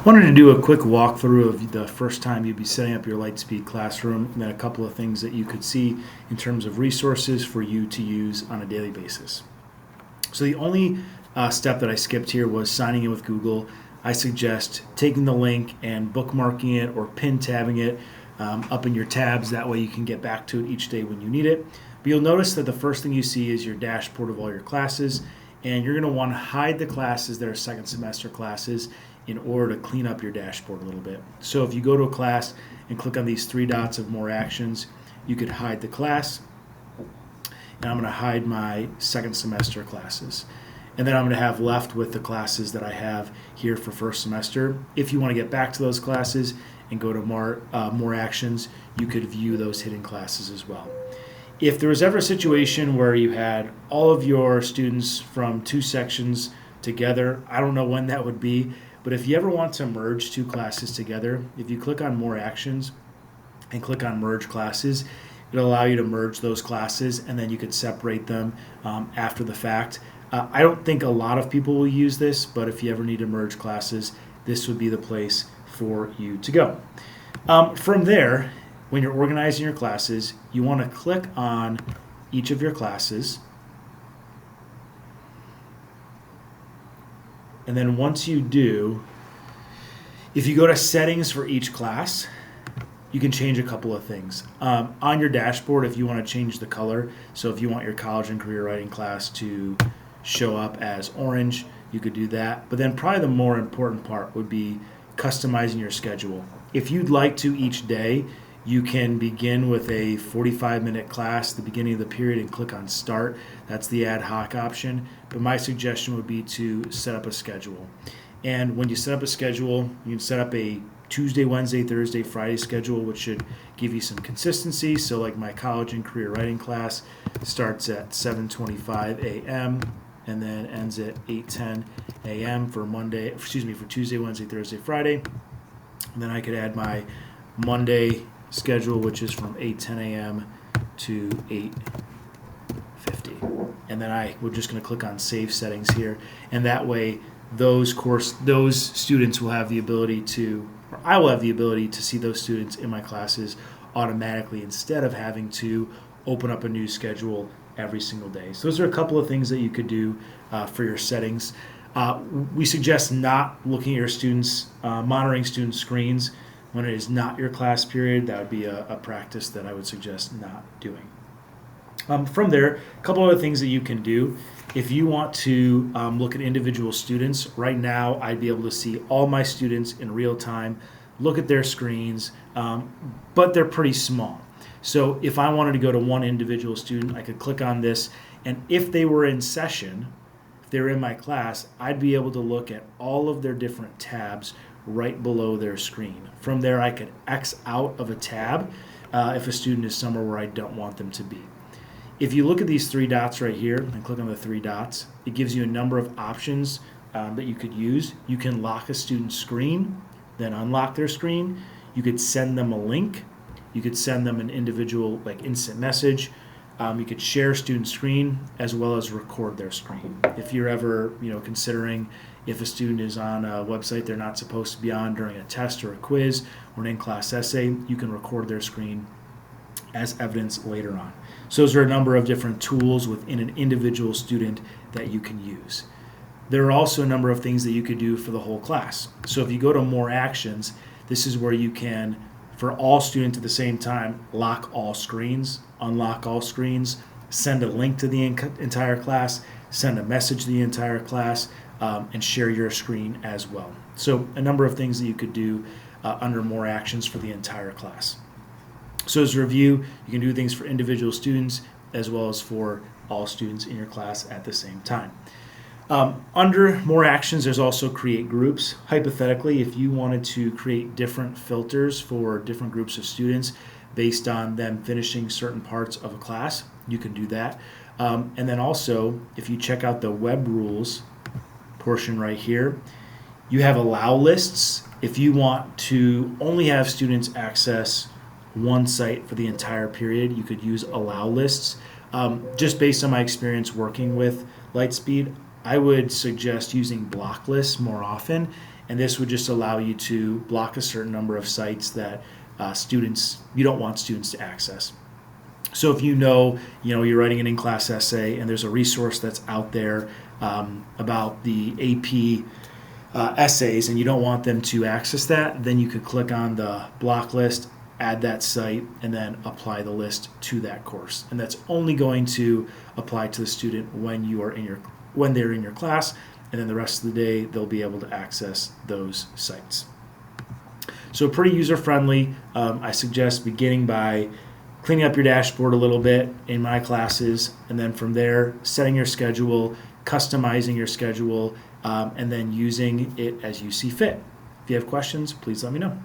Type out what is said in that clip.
Wanted to do a quick walkthrough of the first time you'd be setting up your Lightspeed classroom, and then a couple of things that you could see in terms of resources for you to use on a daily basis. So the only step that I skipped here was signing in with Google. I suggest taking the link and bookmarking it or pin tabbing it up in your tabs. That way you can get back to it each day when you need it. But you'll notice that the first thing you see is your dashboard of all your classes, and you're going to want to hide the classes that are second semester classes in order to clean up your dashboard a little bit. So if you go to a class and click on these three dots of more actions, you could hide the class, and I'm going to hide my second semester classes. And then I'm going to have left with the classes that I have here for first semester. If you want to get back to those classes and go to more actions, you could view those hidden classes as well. If there was ever a situation where you had all of your students from two sections together, I don't know when that would be, but if you ever want to merge two classes together, if you click on more actions and click on merge classes, it'll allow you to merge those classes, and then you could separate them after the fact. I don't think a lot of people will use this, but if you ever need to merge classes, this would be the place for you to go. From there, when you're organizing your classes, you want to click on each of your classes. And then once you do, if you go to settings for each class, you can change a couple of things. On your dashboard, if you want to change the color, so if you want your college and career writing class to show up as orange, you could do that. But then probably the more important part would be customizing your schedule. If you'd like to each day, you can begin with a 45-minute class at the beginning of the period and click on Start. That's the ad hoc option. But my suggestion would be to set up a schedule. And when you set up a schedule, you can set up a Tuesday, Wednesday, Thursday, Friday schedule, which should give you some consistency. So like my college and career writing class starts at 7:25 a.m. and then ends at 8:10 a.m. for Tuesday, Wednesday, Thursday, Friday. And then I could add my Monday schedule, which is from 8:10 a.m. to 8:50, and then we're just going to click on Save Settings here, and that way those students will have the ability to, or I will have the ability to see those students in my classes automatically instead of having to open up a new schedule every single day. So those are a couple of things that you could do for your settings. We suggest not looking at your students, monitoring students' screens when it is not your class period. That would be a practice that I would suggest not doing. From there, a couple other things that you can do. If you want to look at individual students, right now I'd be able to see all my students in real time, look at their screens, but they're pretty small. So if I wanted to go to one individual student, I could click on this, and if they were in session, if they were in my class, I'd be able to look at all of their different tabs right below their screen. From there, I could X out of a tab if a student is somewhere where I don't want them to be. If you look at these three dots right here and click on the three dots, it gives you a number of options that you could use. You can lock a student's screen, then unlock their screen. You could send them a link. You could send them an individual, like instant message. You could share student screen as well as record their screen. If you're ever, considering if a student is on a website they're not supposed to be on during a test or a quiz or an in-class essay, you can record their screen as evidence later on. So those are a number of different tools within an individual student that you can use. There are also a number of things that you could do for the whole class. So if you go to more actions, this is where you can, for all students at the same time, lock all screens, unlock all screens, send a link to the entire class, send a message to the entire class, and share your screen as well. So a number of things that you could do under more actions for the entire class. So as a review, you can do things for individual students as well as for all students in your class at the same time. Under more actions, there's also create groups. Hypothetically, if you wanted to create different filters for different groups of students based on them finishing certain parts of a class, you can do that. And then also, if you check out the web rules portion right here, you have allow lists. If you want to only have students access one site for the entire period, you could use allow lists. Just based on my experience working with Lightspeed, I would suggest using block lists more often, and this would just allow you to block a certain number of sites that you don't want students to access. So if you're writing an in-class essay and there's a resource that's out there about the AP essays and you don't want them to access that, then you could click on the block list, add that site, and then apply the list to that course. And that's only going to apply to the student when they're in your class, and then the rest of the day they'll be able to access those sites. So pretty user-friendly. I suggest beginning by cleaning up your dashboard a little bit in my classes, and then from there, setting your schedule, customizing your schedule, and then using it as you see fit. If you have questions, please let me know.